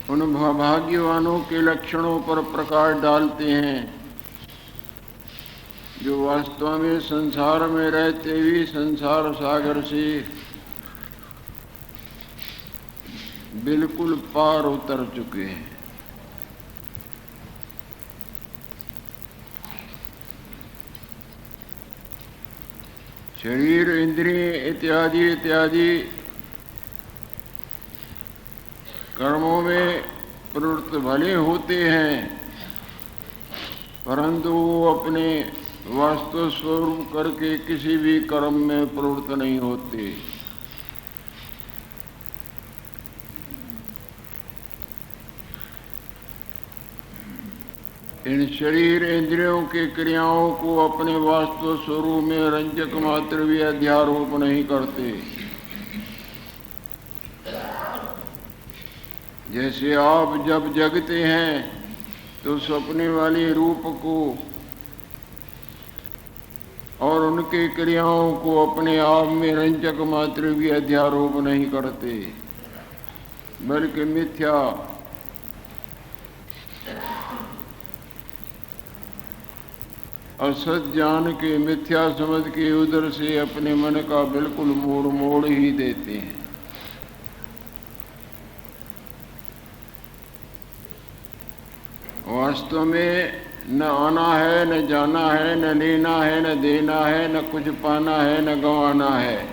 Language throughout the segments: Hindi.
उन भाग्यवानों के लक्षणों पर प्रकाश डालते हैं जो वास्तव में संसार में रहते हुए संसार सागर से बिल्कुल पार उतर चुके हैं। शरीर, इंद्रिय इत्यादि इत्यादि कर्मों में प्रवृत्त भले होते हैं, परंतु वो अपने वास्तव स्वरूप करके किसी भी कर्म में प्रवृत्त नहीं होते। इन शरीर इंद्रियों की क्रियाओं को अपने वास्तव स्वरूप में रंजक मात्र भी अध्यारोप नहीं करते। जैसे आप जब जगते हैं तो सपने वाले रूप को और उनकी क्रियाओं को अपने आप में रंजक मात्र भी अध्यारोप नहीं करते, बल्कि मिथ्या असत जान के, मिथ्या समझ के उधर से अपने मन का बिल्कुल मोड़ ही देते हैं। वास्तव में न आना है, न जाना है, न लेना है, न देना है, न कुछ पाना है, न गंवाना है।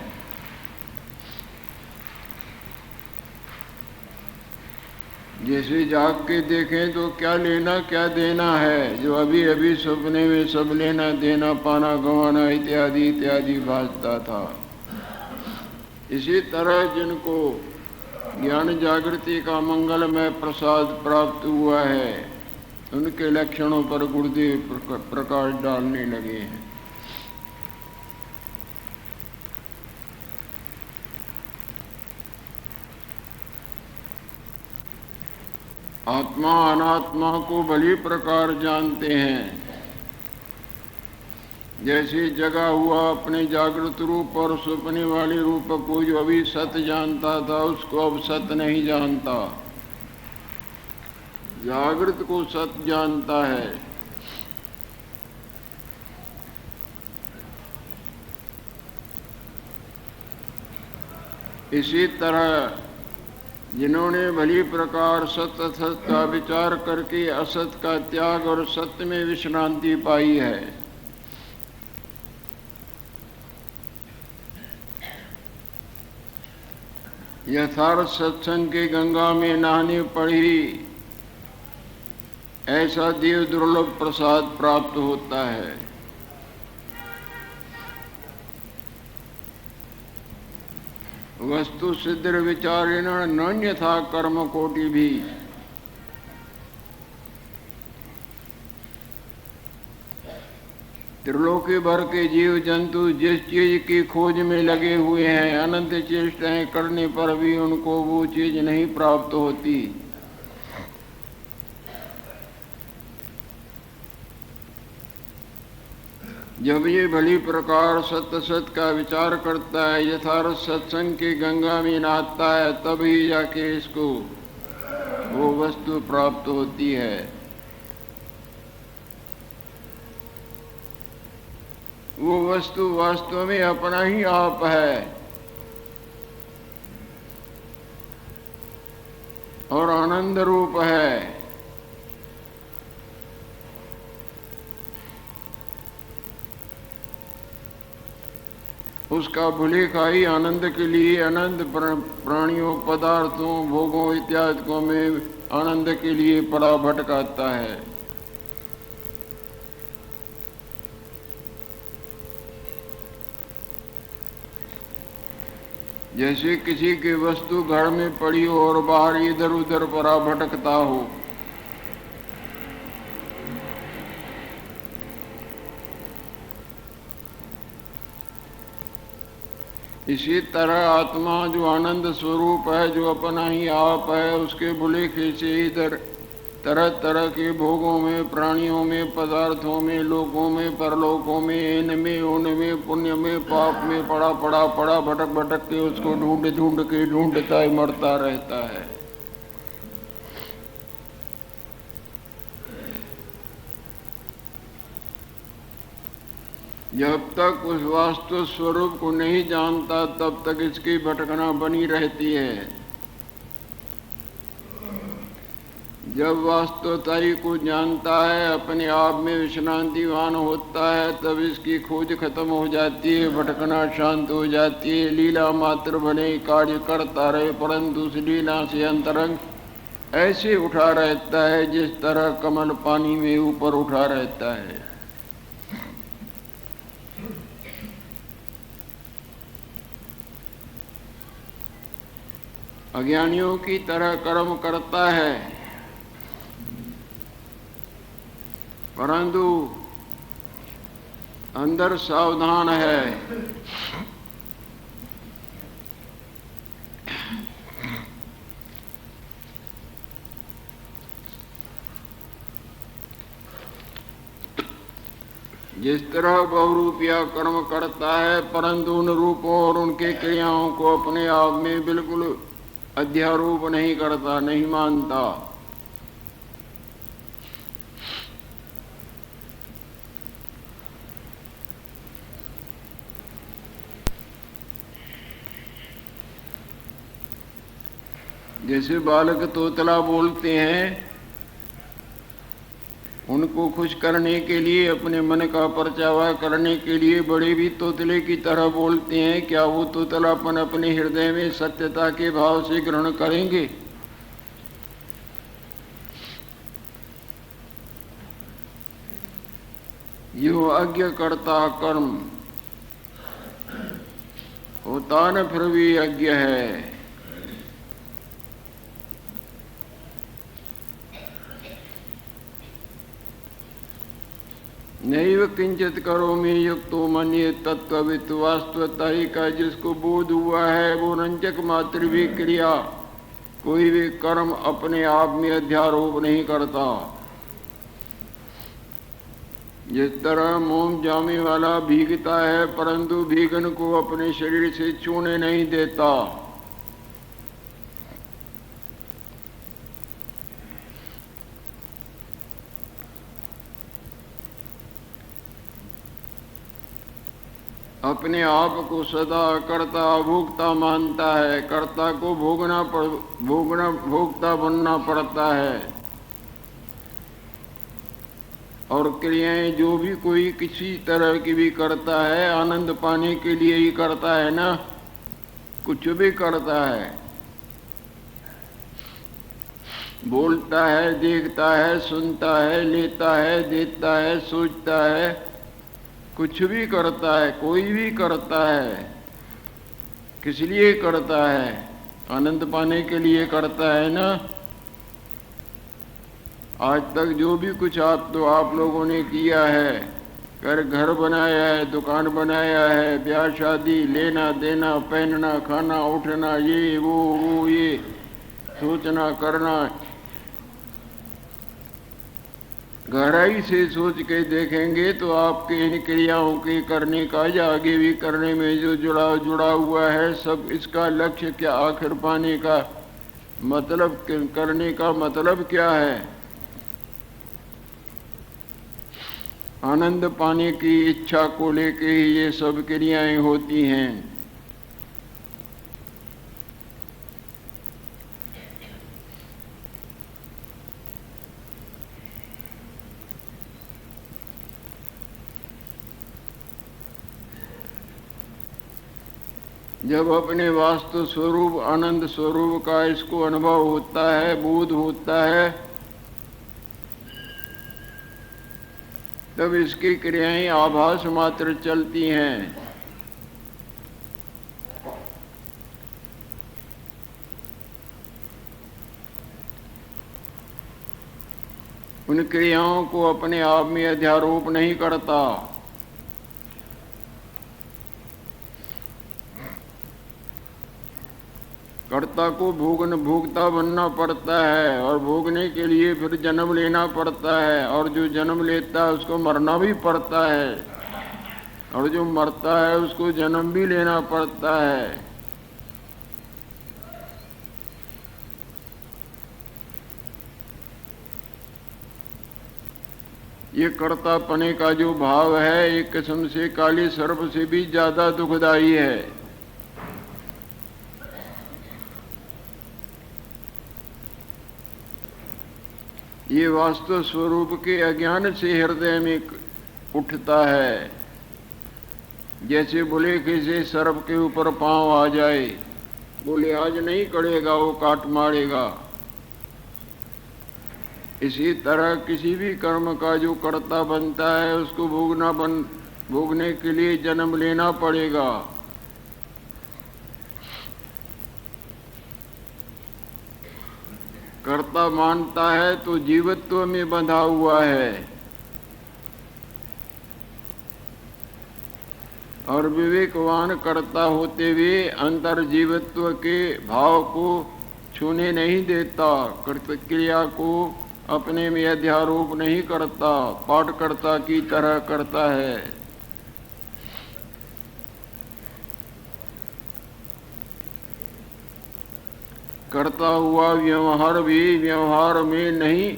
जैसे जाग के देखें तो क्या लेना क्या देना है, जो अभी अभी सपने में सब लेना देना पाना गंवाना इत्यादि इत्यादि भासता था। इसी तरह जिनको ज्ञान जागृति का मंगलमय प्रसाद प्राप्त हुआ है, उनके लक्षणों पर गुरुदेव प्रकाश डालने लगे हैं। आत्मा अनात्मा को भली प्रकार जानते हैं। जैसे जगा हुआ अपने जागृत रूप और सपने वाले रूप को जो अभी सत जानता था, उसको अब सत नहीं जानता, जागृत को सत जानता है। इसी तरह जिन्होंने भली प्रकार सत असत का विचार करके असत का त्याग और सत्य में विश्रांति पाई है, यथार्थ सत्संग की गंगा में नहाने पड़ी, ऐसा देव दुर्लभ प्रसाद प्राप्त होता है। वस्तु सिद्ध विचारेण नन्यथा कर्म कोटि भी। त्रिलोकी भर के जीव जंतु जिस चीज की खोज में लगे हुए हैं, अनंत चेष्टाएं करने पर भी उनको वो चीज नहीं प्राप्त होती। जब ये भली प्रकार सत्य सत का विचार करता है, यथार्थ सत्संग की गंगा में नहाता है, तब ही जाके इसको वो वस्तु प्राप्त होती है। वो वस्तु वास्तव में अपना ही आप है और आनंद रूप है। उसका भूले खाई आनंद के लिए अनंत प्राणियों, पदार्थों, भोगों इत्यादि में आनंद के लिए पड़ा भटकाता है। जैसे किसी की वस्तु घर में पड़ी हो और बाहर इधर उधर पड़ा भटकता हो, इसी तरह आत्मा जो आनंद स्वरूप है, जो अपना ही आप है, उसके भुलेखे से इधर तरह तरह के भोगों में, प्राणियों में, पदार्थों में, लोकों में, परलोकों में, इनमें उनमें, पुण्य में, पाप में पड़ा भटक भटक के उसको ढूंढ ढूंढ के ढूंढता ही मरता रहता है। जब तक उस वास्तु स्वरूप को नहीं जानता तब तक इसकी भटकना बनी रहती है। जब वास्तवताई को जानता है, अपने आप में विश्रांतिवान होता है, तब इसकी खोज खत्म हो जाती है, भटकना शांत हो जाती है। लीला मात्र बने कार्य करता रहे, परंतु उस लीला से अंतरंग ऐसे उठा रहता है जिस तरह कमल पानी में ऊपर उठा रहता है। अज्ञानियों की तरह कर्म करता है, परंतु अंदर सावधान है। जिस तरह बहुरूपिया कर्म करता है, परंतु उन रूपों और उनके क्रियाओं को अपने आप में बिल्कुल अध्यारोप नहीं करता, नहीं मानता। जैसे बालक तोतला बोलते हैं, उनको खुश करने के लिए, अपने मन का परचावा करने के लिए बड़े भी तोतले की तरह बोलते हैं। क्या वो तोतलापन अपने हृदय में सत्यता के भाव से ग्रहण करेंगे? यो अज्ञ करता कर्म होता न फिर भी अज्ञ है। नैव किंचित करोमि युक्तो मन्ये तत्त्ववित्। वास्तवता ही का जिसको बोध हुआ है, वो रंजक मात्र भी क्रिया, कोई भी कर्म अपने आप में अध्यारोप नहीं करता। जिस तरह मोम जामे वाला भीगता है, परंतु भीगन को अपने शरीर से छूने नहीं देता। अपने आप को सदा कर्ता भोक्ता मानता है। कर्ता को भोक्ता बनना पड़ता है। और क्रियाएं जो भी कोई किसी तरह की भी करता है, आनंद पाने के लिए ही करता है ना, कुछ भी करता है। बोलता है, देखता है, सुनता है, लेता है, देता है, सोचता है, कुछ भी करता है, कोई भी करता है, किस लिए करता है? आनंद पाने के लिए करता है ना। आज तक जो भी कुछ आप लोगों ने किया है, घर बनाया है, दुकान बनाया है, ब्याह शादी, लेना देना, पहनना, खाना, उठना, ये वो ये सोचना करना, गहराई से सोच के देखेंगे तो आपके इन क्रियाओं के करने का या आगे भी करने में जो जुड़ा हुआ है, सब इसका लक्ष्य क्या, आखिर पाने का मतलब, करने का मतलब क्या है? आनंद पाने की इच्छा को लेके ही ये सब क्रियाएं होती हैं। जब अपने वास्तु स्वरूप आनंद स्वरूप का इसको अनुभव होता है, बोध होता है, तब इसकी क्रियाएं आभास मात्र चलती हैं। उन क्रियाओं को अपने आप में अध्यारोप नहीं करता। कर्ता को भोगता बनना पड़ता है, और भोगने के लिए फिर जन्म लेना पड़ता है, और जो जन्म लेता है उसको मरना भी पड़ता है, और जो मरता है उसको जन्म भी लेना पड़ता है। ये कर्तापने का जो भाव है एक किस्म से काले सर्प से भी ज्यादा दुखदाई है। ये वास्तव स्वरूप के अज्ञान से हृदय में उठता है। जैसे बोले किसी सर्प के ऊपर पांव आ जाए, बोले आज नहीं कड़ेगा, वो काट मारेगा। इसी तरह किसी भी कर्म का जो कर्ता बनता है उसको भोगने के लिए जन्म लेना पड़ेगा। कर्ता मानता है तो जीवत्व में बंधा हुआ है, और विवेकवान कर्ता होते हुए अंतर जीवत्व के भाव को छूने नहीं देता, क्रिया को अपने में अध्यारोप नहीं करता, पाठकर्ता की तरह करता है। करता हुआ व्यवहार भी व्यवहार में नहीं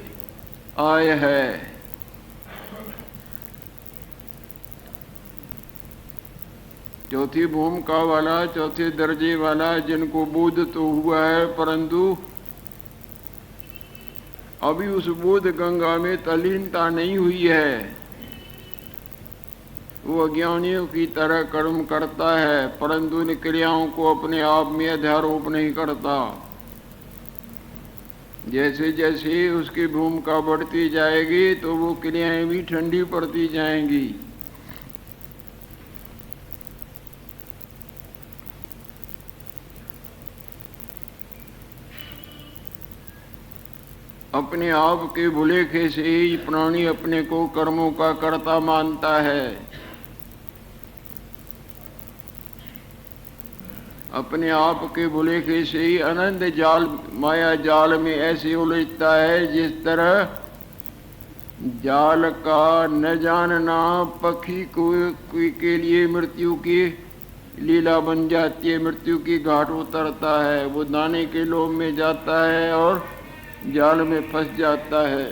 आए है। चौथी भूमिका वाला, चौथे दर्जे वाला जिनको बोध तो हुआ है परंतु अभी उस बोध गंगा में तल्लीनता नहीं हुई है, वो अज्ञानियों की तरह कर्म करता है परंतु इन क्रियाओं को अपने आप में अध्यारोप नहीं करता। जैसे जैसे उसकी भूमिका बढ़ती जाएगी तो वो क्रियाएं भी ठंडी पड़ती जाएंगी। अपने आप के भुलेखे से ही प्राणी अपने को कर्मों का कर्ता मानता है। अपने आप के भुलेखे से ही अनंत जाल माया जाल में ऐसे उलझता है जिस तरह जाल का न जानना पक्षी को के लिए मृत्यु की लीला बन जाती है। मृत्यु की घाट उतरता है, वो दाने के लोभ में जाता है और जाल में फंस जाता है।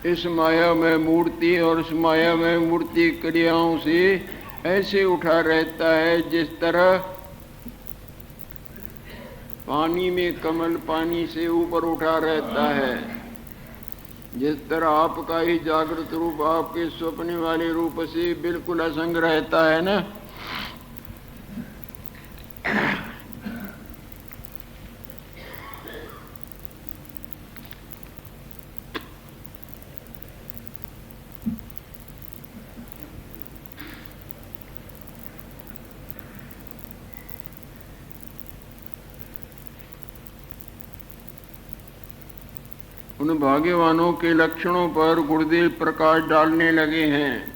इस माया में मूर्ति और इस माया में मूर्ति क्रियाओं से ऐसे उठा रहता है जिस तरह पानी में कमल पानी से ऊपर उठा रहता है। जिस तरह आपका ही जागृत रूप आपके स्वप्न वाले रूप से बिल्कुल असंग रहता है ना, उन भाग्यवानों के लक्षणों पर गुरुदेव प्रकाश डालने लगे हैं।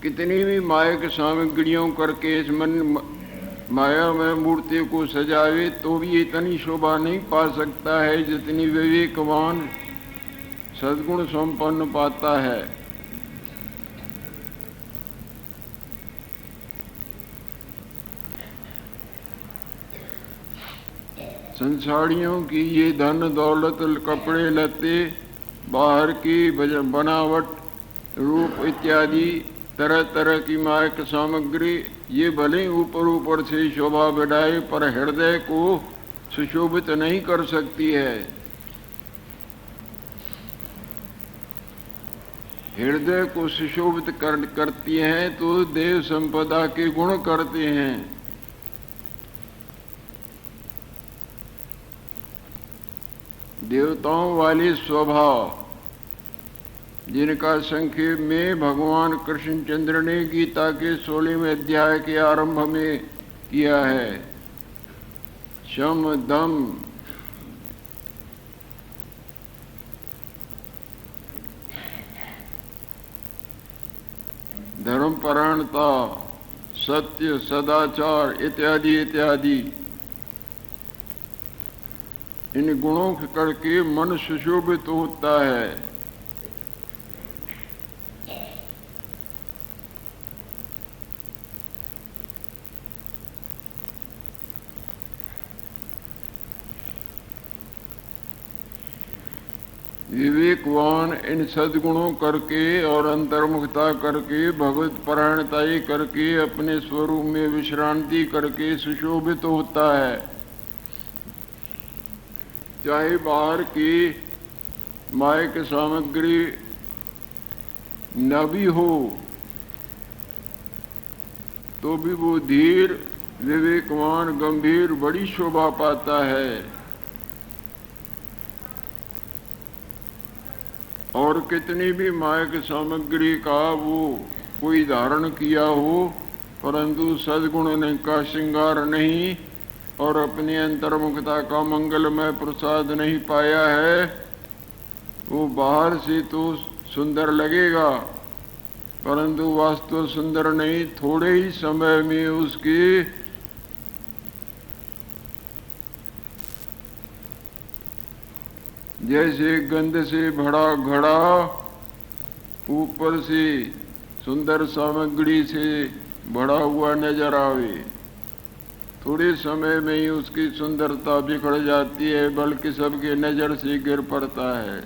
कितनी भी मायक सामग्रियों करके इस मन माया में मूर्ति को सजावे तो भी इतनी शोभा नहीं पा सकता है जितनी विवेकवान सद्गुण संपन्न पाता है। संसारियों की ये धन दौलत कपड़े लत्ते बाहर की बनावट रूप इत्यादि तरह तरह की मायक सामग्री ये भले ऊपर ऊपर से शोभा बढ़ाए पर हृदय को सुशोभित नहीं कर सकती है। हृदय को सुशोभित करती हैं तो देव संपदा के गुण करते हैं। देवताओं वाले स्वभाव जिनका संक्षेप में भगवान कृष्णचंद्र ने गीता के 16वें अध्याय के आरंभ में किया है। शम दम धर्मपरायणता सत्य सदाचार इत्यादि इत्यादि इन गुणों के करके मन सुशोभित होता है। विवेकवान इन सद्गुणों करके और अंतर्मुखता करके, भगवत परायणताई करके, अपने स्वरूप में विश्रांति करके सुशोभित होता है। चाहे बाहर की मायक सामग्री न भी हो तो भी वो धीर, विवेकवान, गंभीर बड़ी शोभा पाता है। और कितनी भी मायक सामग्री का वो कोई धारण किया हो, परंतु सद्गुण का श्रृंगार नहीं और अपनी अंतर्मुखता का मंगलमय प्रसाद नहीं पाया है, वो बाहर से तो सुंदर लगेगा परंतु वास्तव सुंदर नहीं। थोड़े ही समय में उसकी जैसे गंध से भरा घड़ा ऊपर से सुंदर सामग्री से भरा हुआ नजर आवे, थोड़े समय में ही उसकी सुंदरता बिखर जाती है, बल्कि सबके नजर से गिर पड़ता है।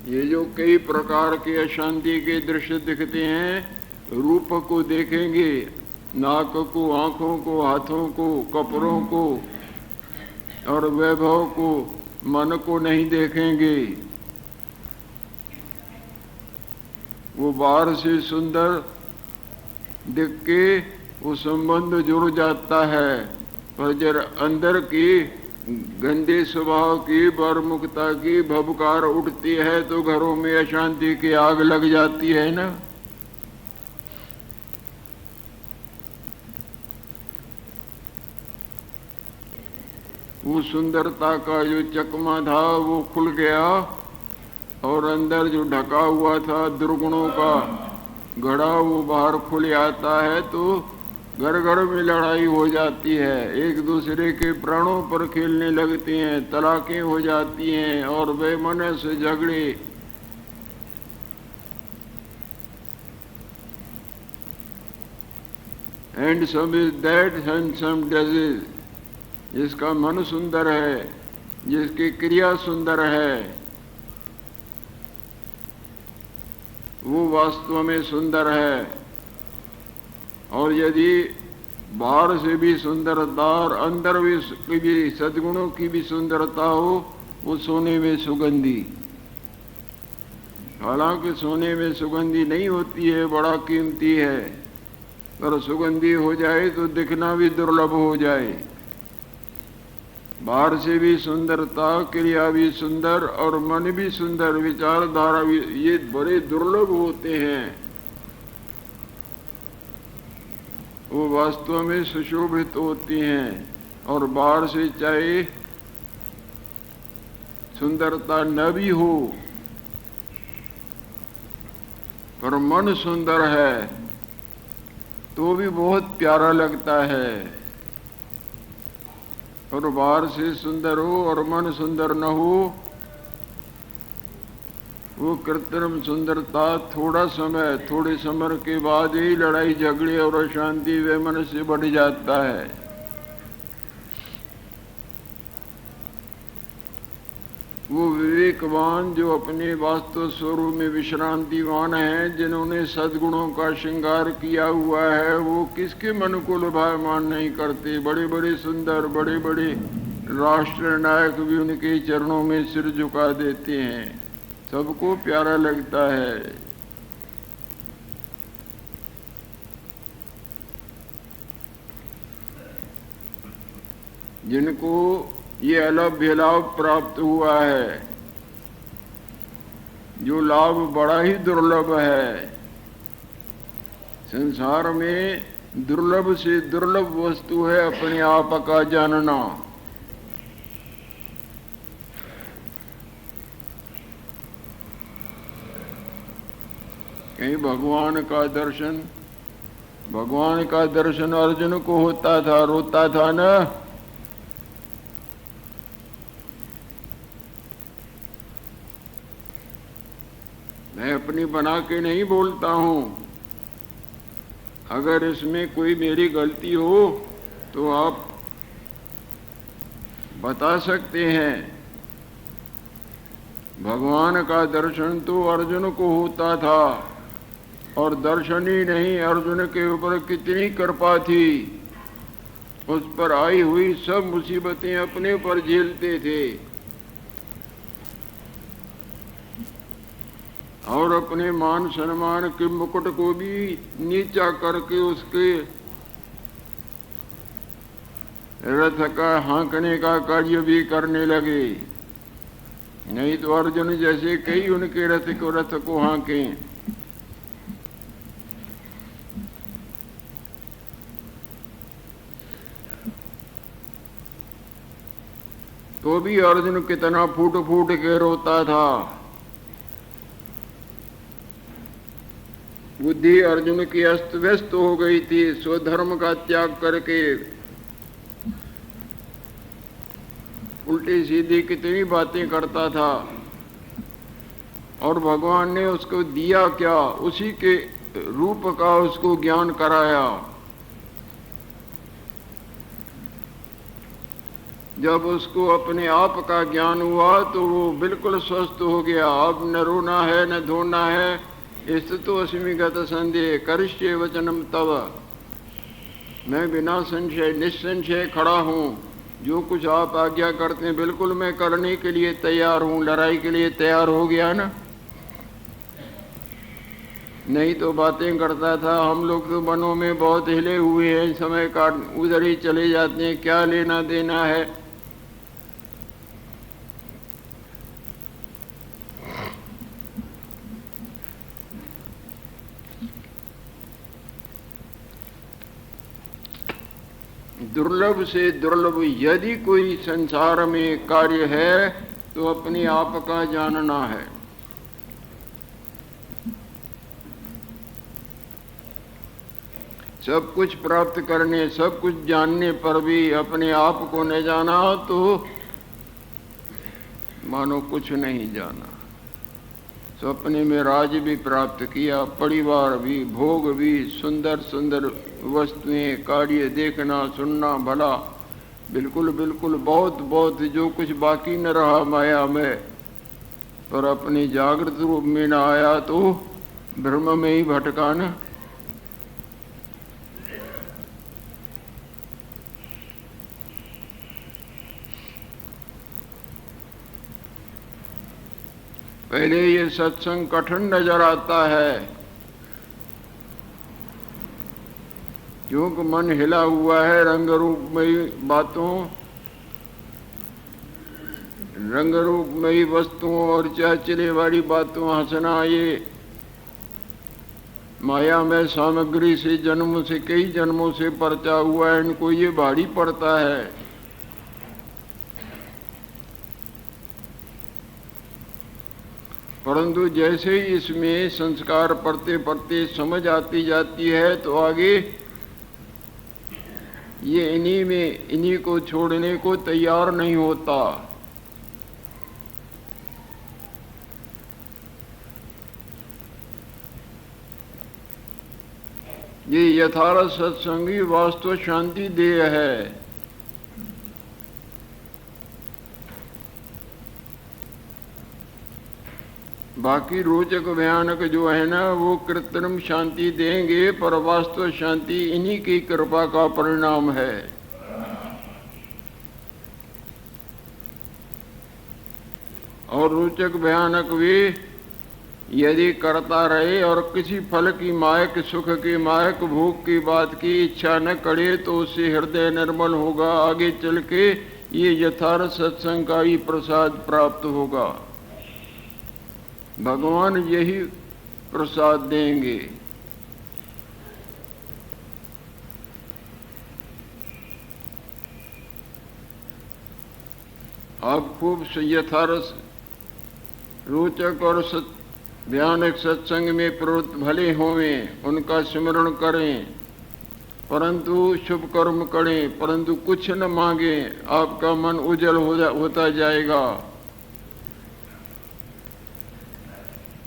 ये जो कई प्रकार के अशांति के दृश्य दिखते हैं, रूप को देखेंगे, नाक को, आंखों को, हाथों को, कपड़ों को और वैभव को, मन को नहीं देखेंगे। वो बाहर से सुंदर दिख के वो संबंध जुड़ जाता है, पर जब अंदर की गंदे स्वभाव की, बरमुखता की भबकार उठती है तो घरों में अशांति की आग लग जाती है ना। वो सुंदरता का जो चकमा था वो खुल गया और अंदर जो ढका हुआ था दुर्गुणों का घड़ा वो बाहर खुल आता है, तो घर घर में लड़ाई हो जाती है, एक दूसरे के प्राणों पर खेलने लगते हैं, तलाकें हो जाती हैं और बेमने से झगड़े। Handsome is that handsome disease, जिसका मन सुंदर है, जिसकी क्रिया सुंदर है, वो वास्तव में सुंदर है। और यदि बाहर से भी सुंदरता और अंदर भी सद्गुणों की भी सुंदरता हो, वो सोने में सुगंधी। हालांकि सोने में सुगंधी नहीं होती है, बड़ा कीमती है, पर सुगंधी हो जाए तो दिखना भी दुर्लभ हो जाए। बाहर से भी सुंदरता, क्रिया भी सुंदर और मन भी सुंदर, विचारधारा भी, ये बड़े दुर्लभ होते हैं। वो वास्तव में सुशोभित होती हैं और बाहर से चाहे सुंदरता न भी हो पर मन सुंदर है तो भी बहुत प्यारा लगता है। और बाहर से सुंदर हो और मन सुंदर न हो, वो कृत्रिम सुंदरता थोड़े समय के बाद ही लड़ाई झगड़े और अशांति वैमन से बढ़ जाता है। वो विवेकवान जो अपने वास्तव स्वरूप में विश्रांतिवान हैं, जिन्होंने सद्गुणों का श्रृंगार किया हुआ है, वो किसके मन को लुभायमान नहीं करते। बड़े बड़े सुंदर, बड़े बड़े राष्ट्र नायक भी उनके चरणों में सिर झुका देते हैं, सबको प्यारा लगता है। जिनको ये अलभ्य लाभ प्राप्त हुआ है, जो लाभ बड़ा ही दुर्लभ है। संसार में दुर्लभ से दुर्लभ वस्तु है अपने आप का जानना। कहीं भगवान का दर्शन अर्जुन को होता था, रोता था ना। मैं अपनी बना के नहीं बोलता हूं। अगर इसमें कोई मेरी गलती हो तो आप बता सकते हैं। भगवान का दर्शन तो अर्जुन को होता था, और दर्शन ही नहीं, अर्जुन के ऊपर कितनी कृपा थी। उस पर आई हुई सब मुसीबतें अपने पर झेलते थे, और अपने मान सम्मान के मुकुट को भी नीचा करके उसके रथ का हाँकने का कार्य भी करने लगे। नहीं तो अर्जुन जैसे कई उनके रथ को हाँके। तो भी अर्जुन कितना फूट फूट के रोता था। बुद्धि अर्जुन की अस्त व्यस्त हो गई थी। स्वधर्म का त्याग करके उल्टी सीधी कितनी बातें करता था, और भगवान ने उसको दिया क्या? उसी के रूप का उसको ज्ञान कराया। जब उसको अपने आप का ज्ञान हुआ तो वो बिल्कुल स्वस्थ हो गया। अब न रोना है न धोना है। स्थितो अस्मि गत संदेह करिष्ये वचनम तव। मैं बिना संशय निस्संशय खड़ा हूँ। जो कुछ आप आज्ञा करते हैं बिल्कुल मैं करने के लिए तैयार हूँ। लड़ाई के लिए तैयार हो गया ना। नहीं तो बातें करता था। हम लोग तो वनों में बहुत हिले हुए हैं, समय काट उधर ही चले जाते हैं, क्या लेना देना है। दुर्लभ से दुर्लभ यदि कोई संसार में कार्य है तो अपने आप का जानना है। सब कुछ प्राप्त करने, सब कुछ जानने पर भी अपने आप को न जाना तो मानो कुछ नहीं जाना। सपने में राज भी प्राप्त किया, परिवार भी, भोग भी, सुंदर सुंदर वस्तुएं, कार्य देखना सुनना भला, बिल्कुल बिल्कुल बहुत बहुत जो कुछ बाकी न रहा माया में। पर अपने जागृत रूप में न आया तो भ्रम में ही भटका न। पहले ये सत्संग कठिन नजर आता है, क्योंकि मन हिला हुआ है रंग रूपमयी बातों, रंग रूपमयी वस्तुओं और चाचले वाली बातों, हंसना, ये माया में सामग्री से जन्म से कई जन्मों से परचा हुआ है। इनको ये भारी पड़ता है। परंतु जैसे ही इसमें संस्कार पढ़ते पढ़ते समझ आती जाती है तो आगे ये इन्हीं को छोड़ने को तैयार नहीं होता। ये यथार्थ सत्संगी वास्तव शांति देह है। बाकी रोचक भयानक जो है ना वो कृत्रिम शांति देंगे, पर वास्तव शांति इन्हीं की कृपा का परिणाम है। और रोचक भयानक वे यदि करता रहे और किसी फल की मायक, सुख की मायक, भोग की बात की इच्छा न करे तो उससे हृदय निर्मल होगा। आगे चल के ये यथार्थ सत्संग का ही प्रसाद प्राप्त होगा। भगवान यही प्रसाद देंगे। आप खूब यथार्थ रोचक और भयानक सत्संग में प्रवृत्त भले होवें, उनका स्मरण करें, परंतु शुभ कर्म करें, परंतु कुछ न मांगे, आपका मन उज्जवल होता जाएगा।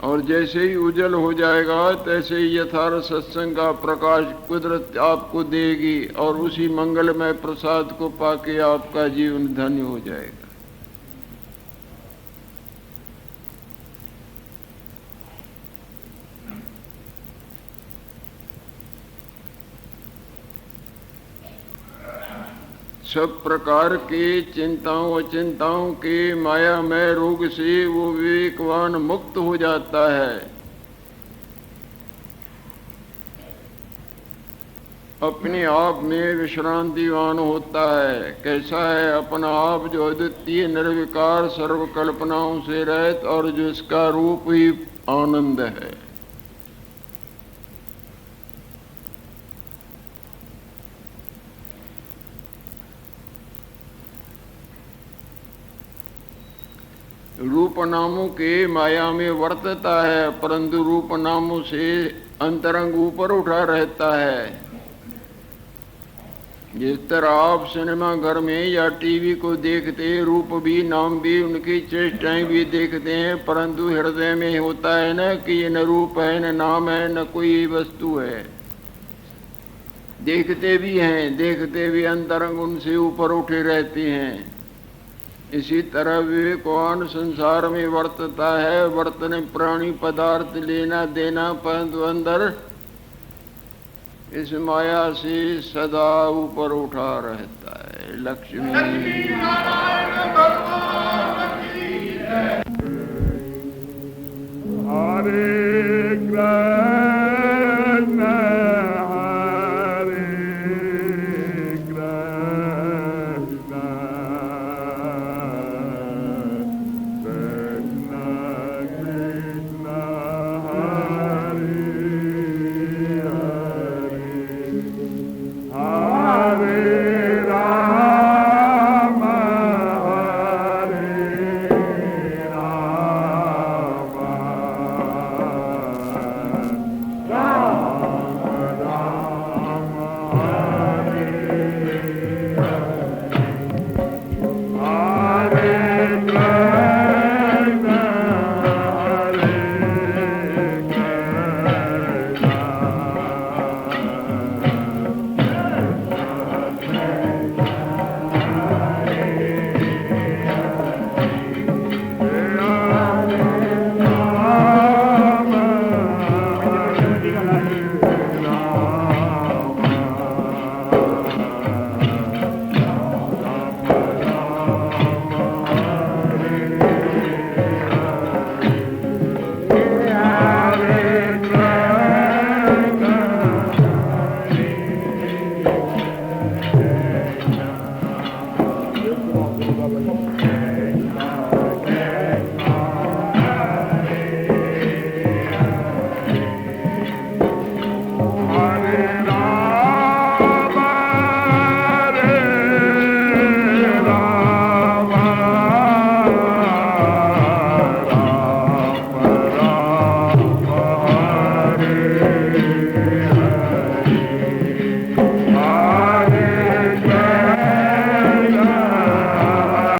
और जैसे ही उज्जवल हो जाएगा तैसे ही यथार्थ सत्संग का प्रकाश कुदरत आपको देगी और उसी मंगलमय प्रसाद को पाके आपका जीवन धन्य हो जाएगा। सब प्रकार के चिंताओं अचिंताओं के मायामय रोग से वो विवेकवान मुक्त हो जाता है। अपने आप में विश्रांतिवान होता है। कैसा है? अपना आप जो अद्वितीय निर्विकार सर्व कल्पनाओं से रहित और जिसका रूप ही आनंद है। रूप नामों के माया में वर्तता है, परंतु रूप नामों से अंतरंग ऊपर उठा रहता है। जिस तरह आप सिनेमा घर में या टीवी को देखते, रूप भी नाम भी उनकी चेष्टाएं भी देखते हैं, परंतु हृदय में होता है न कि ये न रूप है, न नाम है, न कोई वस्तु है। देखते भी हैं, देखते भी अंतरंग उनसे ऊपर उठे रहते हैं। इसी तरह विवेकवान संसार में वर्तता है, वर्तने प्राणी पदार्थ लेना देना, परंतु अंदर इस माया से सदा ऊपर उठा रहता है। लक्ष्मी